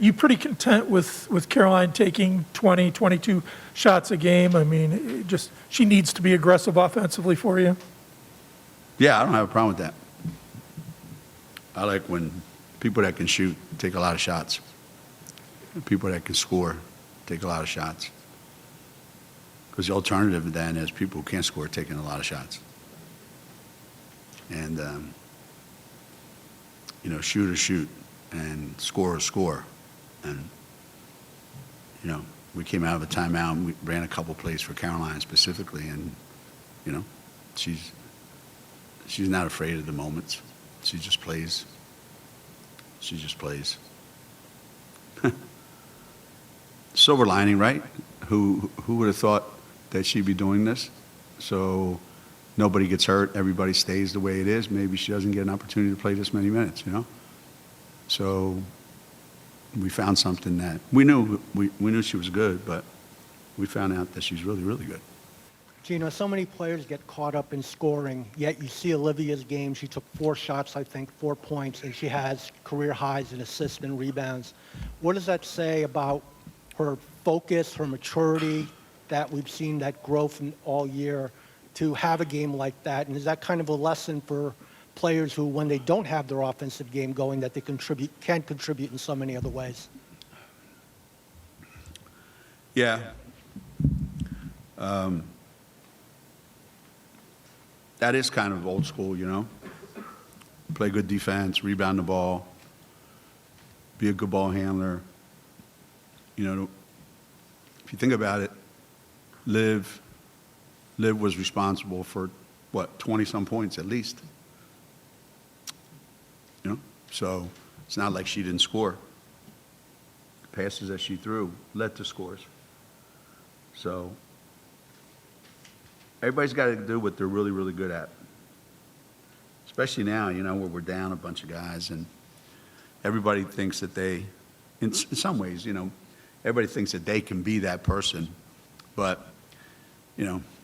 You pretty content with Caroline taking 20, 22 shots a game? I mean, she needs to be aggressive offensively for you? Yeah, I don't have a problem with that. I like when people that can shoot take a lot of shots. People that can score take a lot of shots. Because the alternative then is people who can't score taking a lot of shots. And, shoot or shoot, and score or score. And, we came out of a timeout and we ran a couple plays for Caroline specifically, and, she's not afraid of the moments. She just plays. She just plays. Silver lining, right? Who would have thought that she'd be doing this? So nobody gets hurt, everybody stays the way it is. Maybe she doesn't get an opportunity to play this many minutes, So we found something that we knew she was good, but we found out that she's really, really good. Geno, so many players get caught up in scoring, yet you see Olivia's game. She took 4 shots, I think, 4 points, and she has career highs in assists and rebounds. What does that say about her focus, her maturity, that we've seen that growth all year to have a game like that? And is that kind of a lesson for players who, when they don't have their offensive game going, that they can contribute in so many other ways? Yeah. That is kind of old school, Play good defense, rebound the ball, be a good ball handler. If you think about it, Liv was responsible for, 20-some points at least. So it's not like she didn't score. The passes that she threw led to scores. So everybody's got to do what they're really, really good at. Especially now, where we're down a bunch of guys, and everybody thinks that they, in some ways, everybody thinks that they can be that person. But,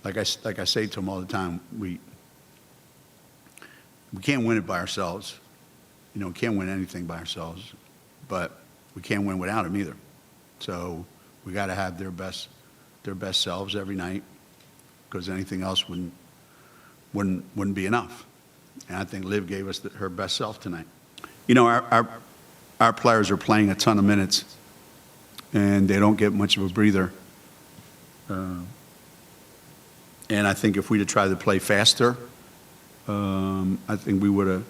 like I say to them all the time, we can't win it by ourselves. We can't win anything by ourselves, but we can't win without them either. So we got to have their best selves every night, because anything else wouldn't be enough. And I think Liv gave us her best self tonight. Our players are playing a ton of minutes, and they don't get much of a breather. And I think if we'd have tried to play faster, I think we would have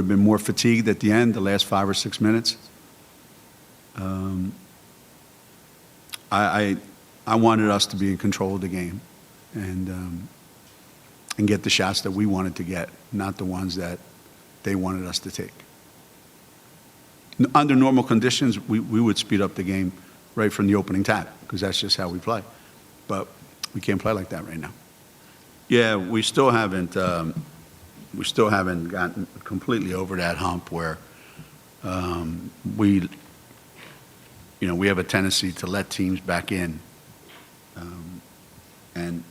been more fatigued at the end, the last 5 or 6 minutes. I wanted us to be in control of the game and get the shots that we wanted to get, not the ones that they wanted us to take. Under normal conditions, we would speed up the game right from the opening tap, because that's just how we play. But we can't play like that right now. Yeah, we still haven't gotten completely over that hump where we have a tendency to let teams back in, and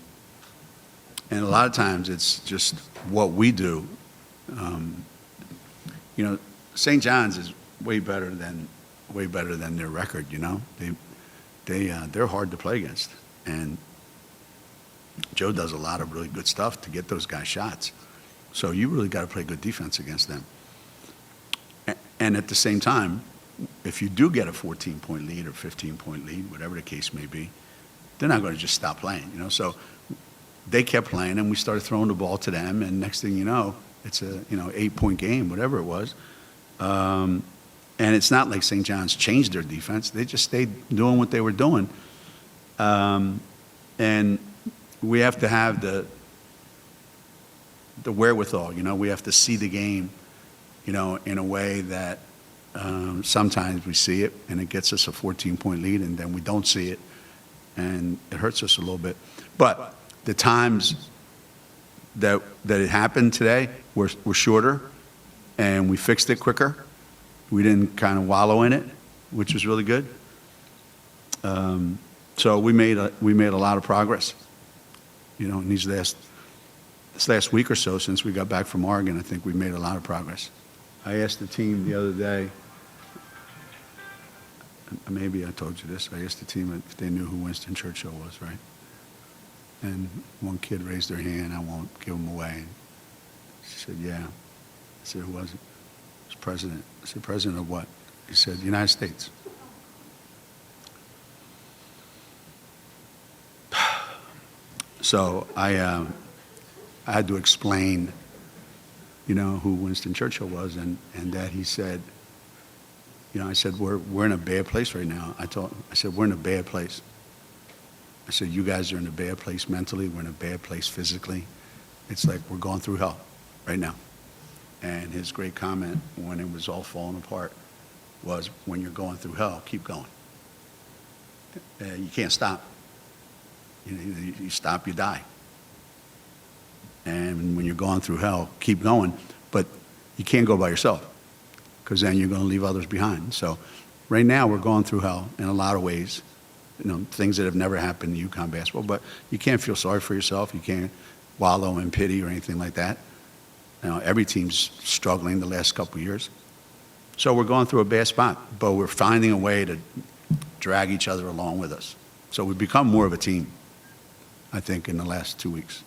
a lot of times it's just what we do. St. John's is way better than their record. They're hard to play against, and Joe does a lot of really good stuff to get those guys shots. So you really got to play good defense against them. And at the same time, if you do get a 14-point lead or 15-point lead, whatever the case may be, they're not going to just stop playing. So they kept playing, and we started throwing the ball to them, and next thing you know, it's a 8-point game, whatever it was. And it's not like St. John's changed their defense. They just stayed doing what they were doing. And we have to have the wherewithal, we have to see the game, in a way that sometimes we see it and it gets us a 14-point lead, and then we don't see it and it hurts us a little bit. But the times that it happened today were shorter, and we fixed it quicker. We didn't kind of wallow in it, which was really good. So we made a lot of progress, in this last week or so since we got back from Oregon. I think we made a lot of progress. I asked the team the other day, maybe I told you this, I asked the team if they knew who Winston Churchill was, right? And one kid raised their hand, I won't give him away. She said, yeah. I said, who was it? It was president. I said, president of what? He said, United States. So I had to explain, who Winston Churchill was, and that he said, I said, we're in a bad place right now. I said, we're in a bad place. I said, you guys are in a bad place mentally. We're in a bad place physically. It's like we're going through hell right now. And his great comment when it was all falling apart was, when you're going through hell, keep going. You can't stop. You stop, you die. And when you're going through hell, keep going. But you can't go by yourself, because then you're going to leave others behind. So right now we're going through hell in a lot of ways, things that have never happened in UConn basketball. But you can't feel sorry for yourself. You can't wallow in pity or anything like that. Every team's struggling the last couple of years. So we're going through a bad spot, but we're finding a way to drag each other along with us. So we've become more of a team, I think, in the last 2 weeks.